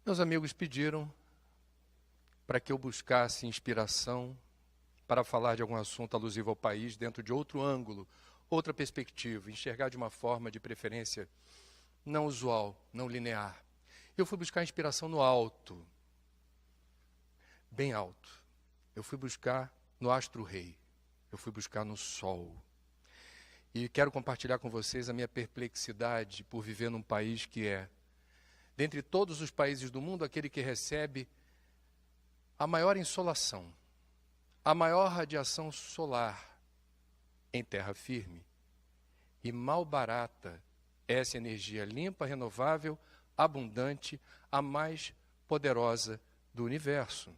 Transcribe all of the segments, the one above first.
Meus amigos pediram para que eu buscasse inspiração para falar de algum assunto alusivo ao país dentro de outro ângulo, outra perspectiva, enxergar de uma forma de preferência não usual, não linear. Eu fui buscar inspiração no alto, bem alto. Eu fui buscar no astro-rei, eu fui buscar no sol. E quero compartilhar com vocês a minha perplexidade por viver num país que é, dentre todos os países do mundo, aquele que recebe a maior insolação, a maior radiação solar em terra firme. E mal barata essa energia limpa, renovável, abundante, a mais poderosa do universo.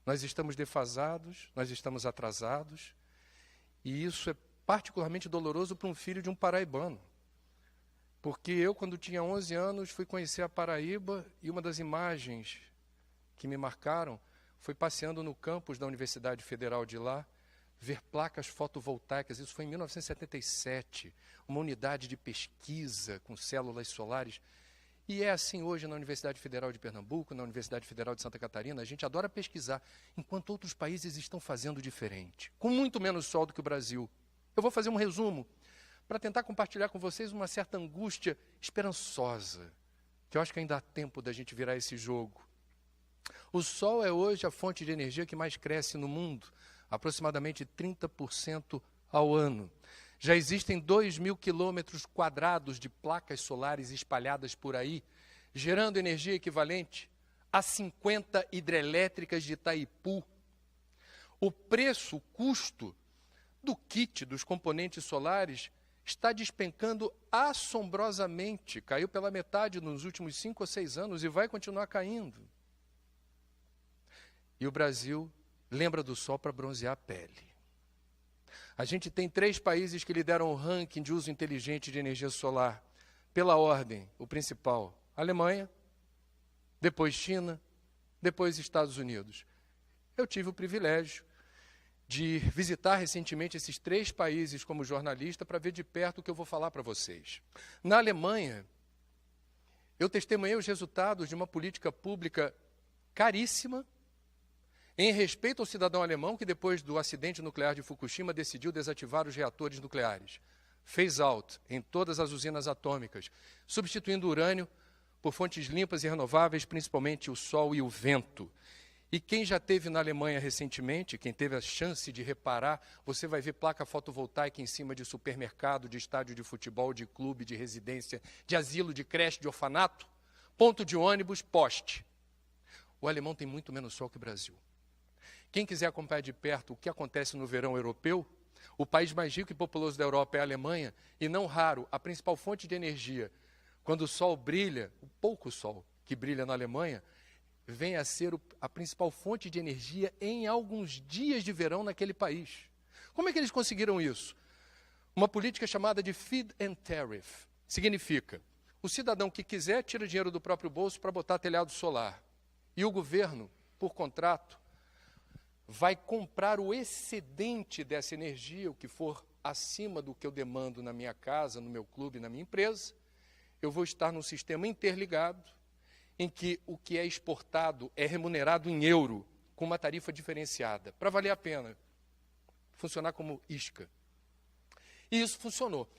Nós estamos defasados, nós estamos atrasados, e isso é particularmente doloroso para um filho de um paraibano. Porque eu, quando tinha 11 anos, fui conhecer a Paraíba e uma das imagens que me marcaram foi passeando no campus da Universidade Federal de lá, ver placas fotovoltaicas. Isso foi em 1977, uma unidade de pesquisa com células solares. E é assim hoje na Universidade Federal de Pernambuco, na Universidade Federal de Santa Catarina. A gente adora pesquisar, enquanto outros países estão fazendo diferente, com muito menos sol do que o Brasil. Eu vou fazer um resumo para tentar compartilhar com vocês uma certa angústia esperançosa, que eu acho que ainda há tempo da gente virar esse jogo. O sol é hoje a fonte de energia que mais cresce no mundo, aproximadamente 30% ao ano. Já existem 2.000 quilômetros quadrados de placas solares espalhadas por aí, gerando energia equivalente a 50 hidrelétricas de Itaipu. O preço, o custo do kit dos componentes solares está despencando assombrosamente. Caiu pela metade nos últimos 5 ou 6 anos e vai continuar caindo. E o Brasil lembra do sol para bronzear a pele. A gente tem 3 países que lideram o ranking de uso inteligente de energia solar. Pela ordem, o principal, Alemanha, depois China, depois Estados Unidos. Eu tive o privilégio de visitar recentemente esses 3 países como jornalista para ver de perto o que eu vou falar para vocês. Na Alemanha, eu testemunhei os resultados de uma política pública caríssima em respeito ao cidadão alemão que depois do acidente nuclear de Fukushima decidiu desativar os reatores nucleares. Phase out em todas as usinas atômicas, substituindo o urânio por fontes limpas e renováveis, principalmente o sol e o vento. E quem já esteve na Alemanha recentemente, quem teve a chance de reparar, você vai ver placa fotovoltaica em cima de supermercado, de estádio de futebol, de clube, de residência, de asilo, de creche, de orfanato, ponto de ônibus, poste. O alemão tem muito menos sol que o Brasil. Quem quiser acompanhar de perto o que acontece no verão europeu, o país mais rico e populoso da Europa é a Alemanha, e não raro, a principal fonte de energia, quando o sol brilha, o pouco sol que brilha na Alemanha, vem a ser a principal fonte de energia em alguns dias de verão naquele país. Como é que eles conseguiram isso? Uma política chamada de feed and tariff. Significa, o cidadão que quiser tira dinheiro do próprio bolso para botar telhado solar. E o governo, por contrato, vai comprar o excedente dessa energia, o que for acima do que eu demando na minha casa, no meu clube, na minha empresa. Eu vou estar num sistema interligado, em que o que é exportado é remunerado em euro, com uma tarifa diferenciada, para valer a pena, funcionar como isca. E isso funcionou.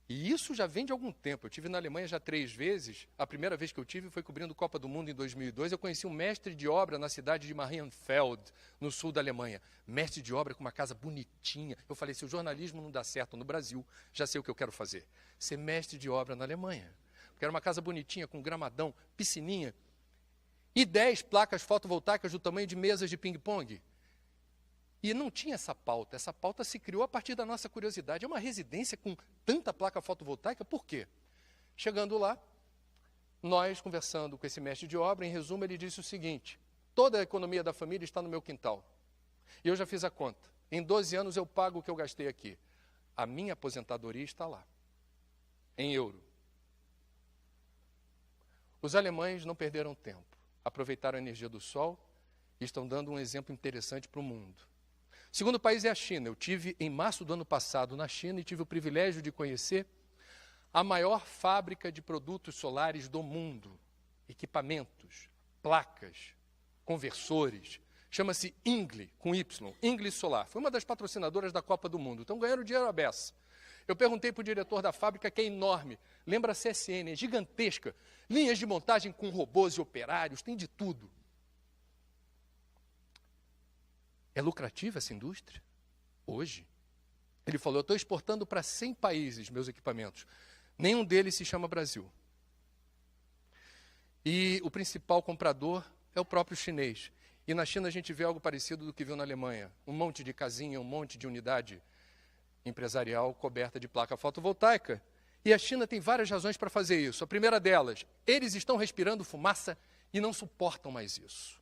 E isso já vem de algum tempo. Eu estive na Alemanha já 3 vezes. A primeira vez que eu tive foi cobrindo Copa do Mundo em 2002. Eu conheci um mestre de obra na cidade de Marienfeld, no sul da Alemanha. Mestre de obra com uma casa bonitinha. Eu falei, se o jornalismo não dá certo no Brasil, já sei o que eu quero fazer. Ser mestre de obra na Alemanha. Porque era uma casa bonitinha, com gramadão, piscininha. E 10 placas fotovoltaicas do tamanho de mesas de ping-pong. E não tinha essa pauta se criou a partir da nossa curiosidade. É uma residência com tanta placa fotovoltaica, por quê? Chegando lá, nós conversando com esse mestre de obra, em resumo, ele disse o seguinte, toda a economia da família está no meu quintal. E eu já fiz a conta. Em 12 anos eu pago o que eu gastei aqui. A minha aposentadoria está lá, em euro. Os alemães não perderam tempo, aproveitaram a energia do sol e estão dando um exemplo interessante para o mundo. O segundo país é a China. Eu tive em março do ano passado na China e tive o privilégio de conhecer a maior fábrica de produtos solares do mundo. Equipamentos, placas, conversores. Chama-se Ingli, com Y, Ingli Solar. Foi uma das patrocinadoras da Copa do Mundo. Então ganharam dinheiro à beça. Eu perguntei para o diretor da fábrica, que é enorme. Lembra a CSN, é gigantesca. Linhas de montagem com robôs e operários, tem de tudo. É lucrativa essa indústria? Hoje? Ele falou, eu estou exportando para 100 países meus equipamentos. Nenhum deles se chama Brasil. E o principal comprador é o próprio chinês. E na China a gente vê algo parecido do que viu na Alemanha. Um monte de casinha, um monte de unidade empresarial coberta de placa fotovoltaica. E a China tem várias razões para fazer isso. A primeira delas, eles estão respirando fumaça e não suportam mais isso.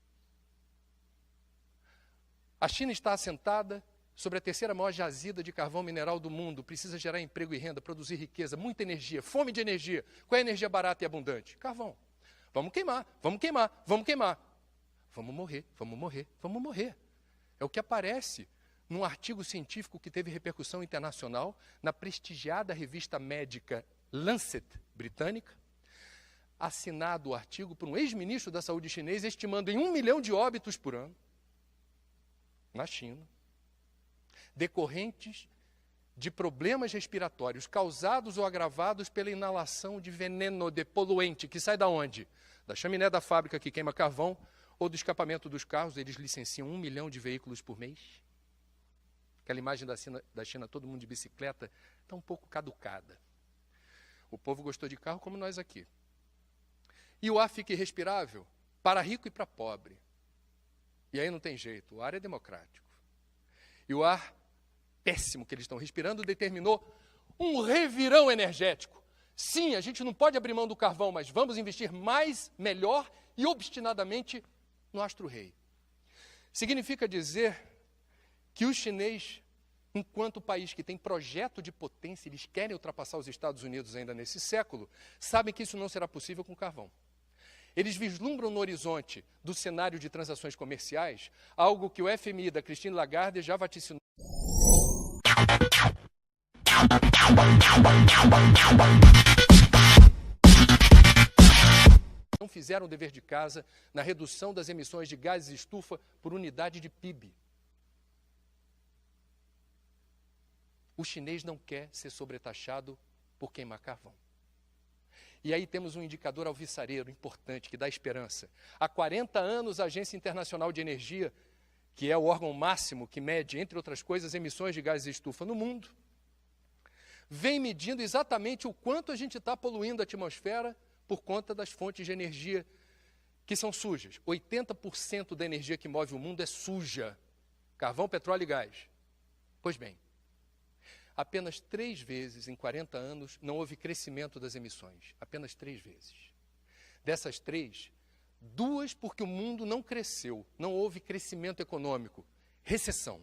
A China está assentada sobre a terceira maior jazida de carvão mineral do mundo, precisa gerar emprego e renda, produzir riqueza, muita energia, fome de energia. Qual é a energia barata e abundante? Carvão. Vamos queimar, vamos queimar, vamos queimar. Vamos morrer, vamos morrer, vamos morrer. É o que aparece num artigo científico que teve repercussão internacional na prestigiada revista médica Lancet britânica, assinado o artigo por um ex-ministro da saúde chinês, estimando em 1 milhão de óbitos por ano na China, decorrentes de problemas respiratórios causados ou agravados pela inalação de veneno, de poluente, que sai da onde? Da chaminé da fábrica que queima carvão ou do escapamento dos carros. Eles licenciam 1 milhão de veículos por mês. Aquela imagem da China, todo mundo de bicicleta, está um pouco caducada. O povo gostou de carro como nós aqui. E o ar fica irrespirável para rico e para pobre. E aí não tem jeito, o ar é democrático. E o ar péssimo que eles estão respirando determinou um revirão energético. Sim, a gente não pode abrir mão do carvão, mas vamos investir mais, melhor e obstinadamente no astro-rei. Significa dizer que o chinês, enquanto país que tem projeto de potência, eles querem ultrapassar os Estados Unidos ainda nesse século, sabem que isso não será possível com carvão. Eles vislumbram no horizonte do cenário de transações comerciais algo que o FMI da Christine Lagarde já vaticinou. Não fizeram o dever de casa na redução das emissões de gases de estufa por unidade de PIB. O chinês não quer ser sobretaxado por queimar carvão. E aí temos um indicador alvissareiro importante, que dá esperança. Há 40 anos, a Agência Internacional de Energia, que é o órgão máximo que mede, entre outras coisas, emissões de gases de estufa no mundo, vem medindo exatamente o quanto a gente está poluindo a atmosfera por conta das fontes de energia que são sujas. 80% da energia que move o mundo é suja. Carvão, petróleo e gás. Pois bem, apenas 3 vezes em 40 anos não houve crescimento das emissões. Apenas 3 vezes. Dessas 3, 2 porque o mundo não cresceu, não houve crescimento econômico, recessão.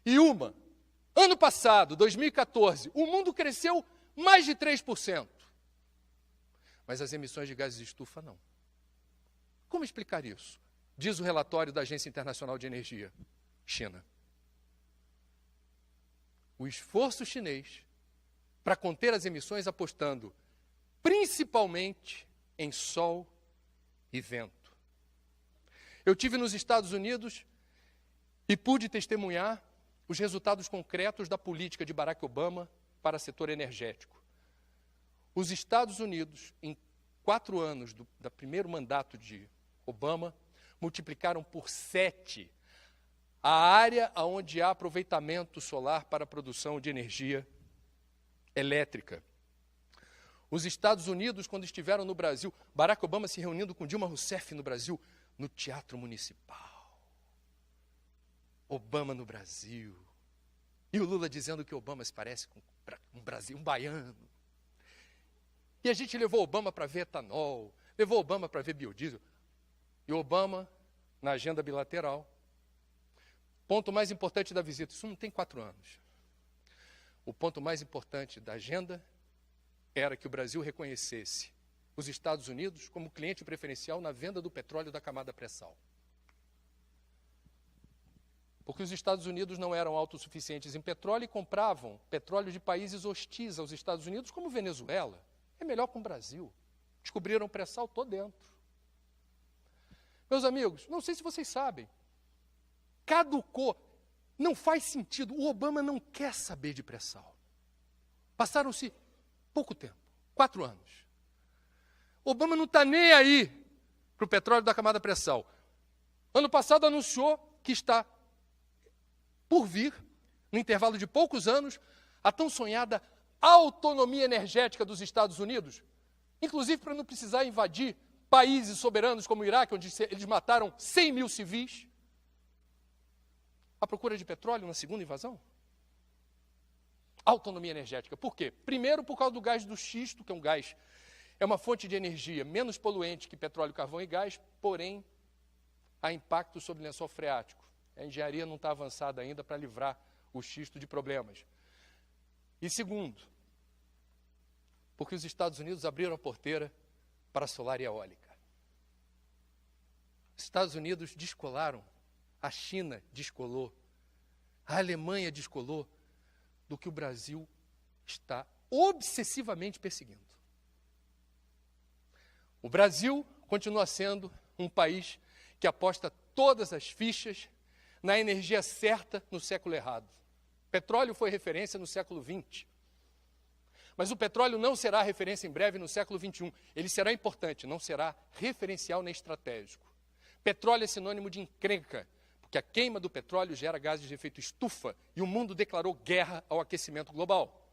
E uma, ano passado, 2014, o mundo cresceu mais de 3%. Mas as emissões de gases de estufa não. Como explicar isso? Diz o relatório da Agência Internacional de Energia, China. O esforço chinês para conter as emissões apostando principalmente em sol e vento. Eu tive nos Estados Unidos e pude testemunhar os resultados concretos da política de Barack Obama para o setor energético. Os Estados Unidos, em 4 anos do primeiro mandato de Obama, multiplicaram por 7 a área onde há aproveitamento solar para a produção de energia elétrica. Os Estados Unidos, quando estiveram no Brasil, Barack Obama se reunindo com Dilma Rousseff no Brasil, no Teatro Municipal. Obama no Brasil. E o Lula dizendo que Obama se parece com um baiano. E a gente levou Obama para ver etanol, levou Obama para ver biodiesel. E Obama, na agenda bilateral, ponto mais importante da visita, isso não tem 4 anos. O ponto mais importante da agenda era que o Brasil reconhecesse os Estados Unidos como cliente preferencial na venda do petróleo da camada pré-sal. porque os Estados Unidos não eram autossuficientes em petróleo e compravam petróleo de países hostis aos Estados Unidos, como Venezuela. É melhor com o Brasil. Descobriram o pré-sal, estou dentro. Meus amigos, não sei se vocês sabem, caducou, não faz sentido, o Obama não quer saber de pré-sal. Passaram-se pouco tempo, 4 anos. Obama não está nem aí para o petróleo da camada pré-sal. Ano passado anunciou que está por vir, no intervalo de poucos anos, a tão sonhada autonomia energética dos Estados Unidos, inclusive para não precisar invadir países soberanos como o Iraque, onde eles mataram 100 mil civis. A procura de petróleo na segunda invasão? Autonomia energética. Por quê? Primeiro, por causa do gás do xisto, que é um gás, é uma fonte de energia menos poluente que petróleo, carvão e gás, porém, há impacto sobre o lençol freático. A engenharia não está avançada ainda para livrar o xisto de problemas. E segundo, porque os Estados Unidos abriram a porteira para a solar e eólica. Os Estados Unidos descolaram, a China descolou, a Alemanha descolou do que o Brasil está obsessivamente perseguindo. O Brasil continua sendo um país que aposta todas as fichas na energia certa no século errado. Petróleo foi referência no século XX. Mas o petróleo não será referência em breve no século XXI. Ele será importante, não será referencial nem estratégico. Petróleo é sinônimo de encrenca, porque a queima do petróleo gera gases de efeito estufa e o mundo declarou guerra ao aquecimento global.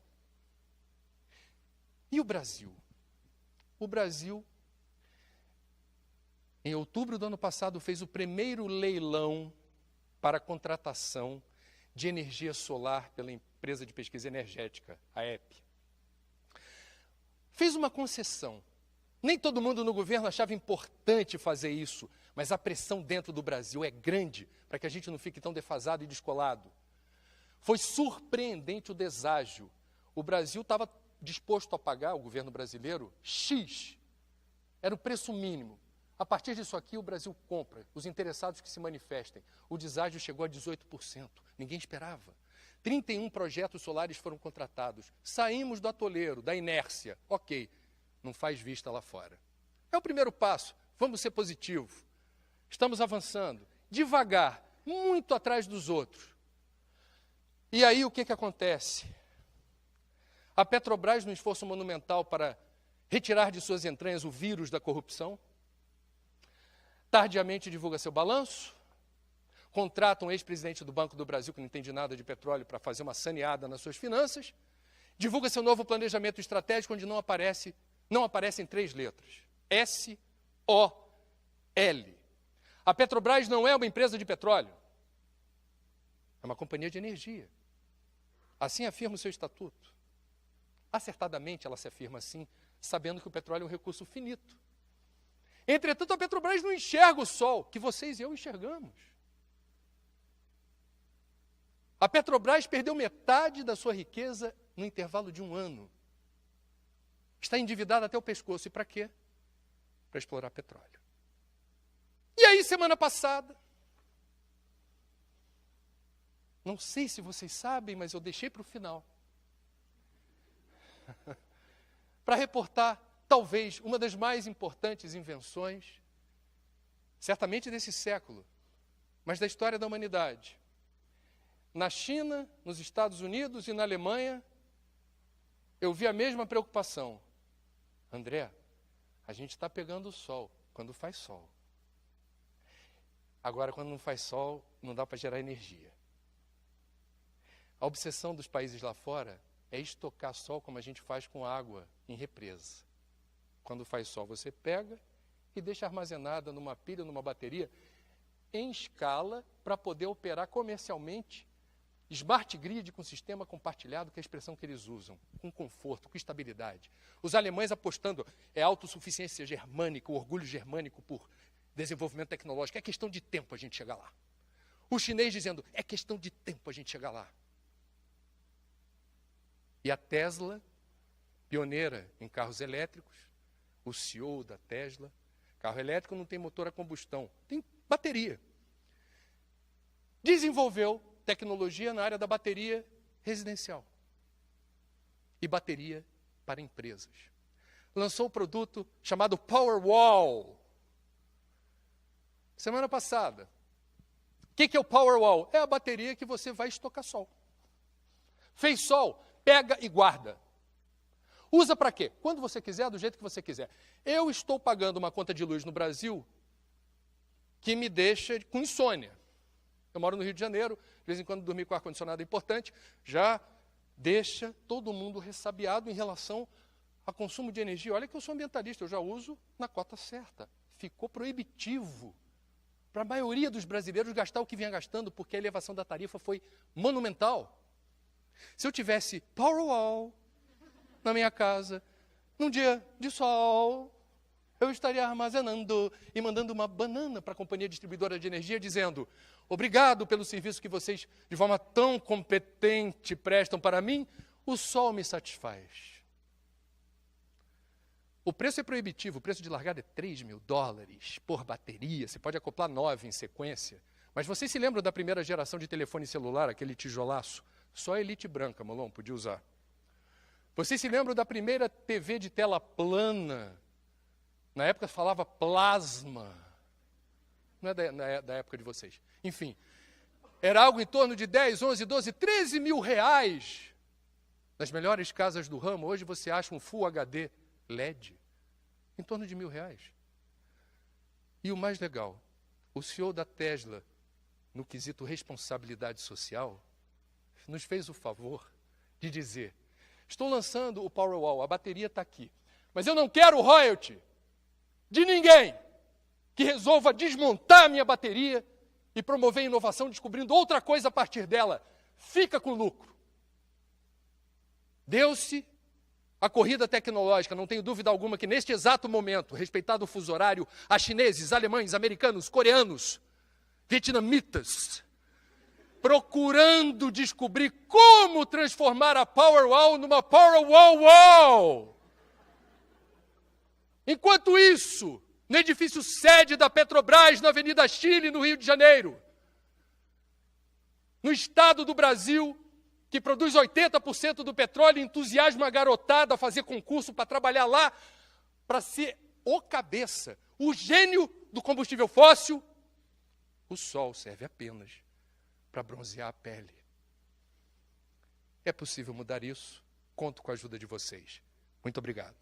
E o Brasil? O Brasil, em outubro do ano passado, fez o primeiro leilão para a contratação de energia solar pela empresa de pesquisa energética, a EP. Fez uma concessão. Nem todo mundo no governo achava importante fazer isso, mas a pressão dentro do Brasil é grande para que a gente não fique tão defasado e descolado. Foi surpreendente o deságio. O Brasil estava disposto a pagar, o governo brasileiro, X. Era o preço mínimo. A partir disso aqui, o Brasil compra, os interessados que se manifestem. O deságio chegou a 18%, ninguém esperava. 31 projetos solares foram contratados. Saímos do atoleiro, da inércia. Ok, não faz vista lá fora. É o primeiro passo, vamos ser positivos. Estamos avançando, devagar, muito atrás dos outros. E aí o que acontece? A Petrobras, num esforço monumental para retirar de suas entranhas o vírus da corrupção, tardiamente divulga seu balanço, contrata um ex-presidente do Banco do Brasil, que não entende nada de petróleo, para fazer uma saneada nas suas finanças, divulga seu novo planejamento estratégico, onde não aparecem 3 letras. S-O-L. A Petrobras não é uma empresa de petróleo, é uma companhia de energia. Assim afirma o seu estatuto. Acertadamente ela se afirma assim, sabendo que o petróleo é um recurso finito. Entretanto, a Petrobras não enxerga o sol, que vocês e eu enxergamos. A Petrobras perdeu metade da sua riqueza no intervalo de 1 ano. Está endividada até o pescoço. E para quê? Para explorar petróleo. E aí, semana passada, não sei se vocês sabem, mas eu deixei para o final, para reportar talvez uma das mais importantes invenções, certamente desse século, mas da história da humanidade. Na China, nos Estados Unidos e na Alemanha, eu vi a mesma preocupação. André, a gente está pegando o sol quando faz sol. Agora, quando não faz sol, não dá para gerar energia. A obsessão dos países lá fora é estocar sol como a gente faz com água em represa. Quando faz sol, você pega e deixa armazenada numa pilha, numa bateria, em escala, para poder operar comercialmente smart grid com sistema compartilhado, que é a expressão que eles usam, com conforto, com estabilidade. Os alemães apostando autossuficiência germânica, o orgulho germânico por desenvolvimento tecnológico. É questão de tempo a gente chegar lá. O chinês dizendo, é questão de tempo a gente chegar lá. E a Tesla, pioneira em carros elétricos, o CEO da Tesla, carro elétrico não tem motor a combustão, tem bateria. desenvolveu tecnologia na área da bateria residencial e bateria para empresas. Lançou um produto chamado Powerwall. Semana passada. O que é o Powerwall? É a bateria que você vai estocar sol. Fez sol, pega e guarda. Usa para quê? Quando você quiser, do jeito que você quiser. Eu estou pagando uma conta de luz no Brasil que me deixa com insônia. Eu moro no Rio de Janeiro, de vez em quando dormir com ar-condicionado é importante, já deixa todo mundo ressabiado em relação a consumo de energia. Olha que eu sou ambientalista, eu já uso na cota certa. Ficou proibitivo para a maioria dos brasileiros gastar o que vinha gastando, porque a elevação da tarifa foi monumental. Se eu tivesse Powerwall na minha casa, num dia de sol, eu estaria armazenando e mandando uma banana para a companhia distribuidora de energia, dizendo: obrigado pelo serviço que vocês, de forma tão competente, prestam para mim, o sol me satisfaz. O preço é proibitivo, o preço de largada é $3.000 por bateria, você pode acoplar 9 em sequência. Mas vocês se lembram da primeira geração de telefone celular, aquele tijolaço? Só a Elite branca, Molon, podia usar. Vocês se lembram da primeira TV de tela plana? Na época falava plasma. Não é da época de vocês. Enfim, era algo em torno de 10, 11, 12, 13 mil reais. Nas melhores casas do ramo, hoje você acha um Full HD LED em torno de R$1.000. E o mais legal, o CEO da Tesla, no quesito responsabilidade social, nos fez o favor de dizer: estou lançando o Powerwall, a bateria está aqui, mas eu não quero royalty de ninguém que resolva desmontar a minha bateria e promover inovação descobrindo outra coisa a partir dela. Fica com lucro. Deu-se a corrida tecnológica, não tenho dúvida alguma que neste exato momento, respeitado o fuso horário, há chineses, alemães, americanos, coreanos, vietnamitas, procurando descobrir como transformar a Powerwall numa Powerwall Wall. Enquanto isso, no edifício sede da Petrobras, na Avenida Chile, no Rio de Janeiro, no estado do Brasil, que produz 80% do petróleo, entusiasma a garotada a fazer concurso para trabalhar lá, para ser o cabeça, o gênio do combustível fóssil, o sol serve apenas para bronzear a pele. É possível mudar isso? Conto com a ajuda de vocês. Muito obrigado.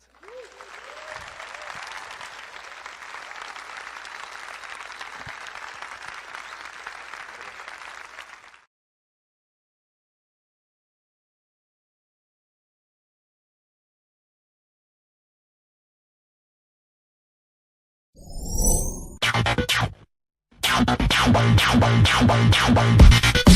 Wow.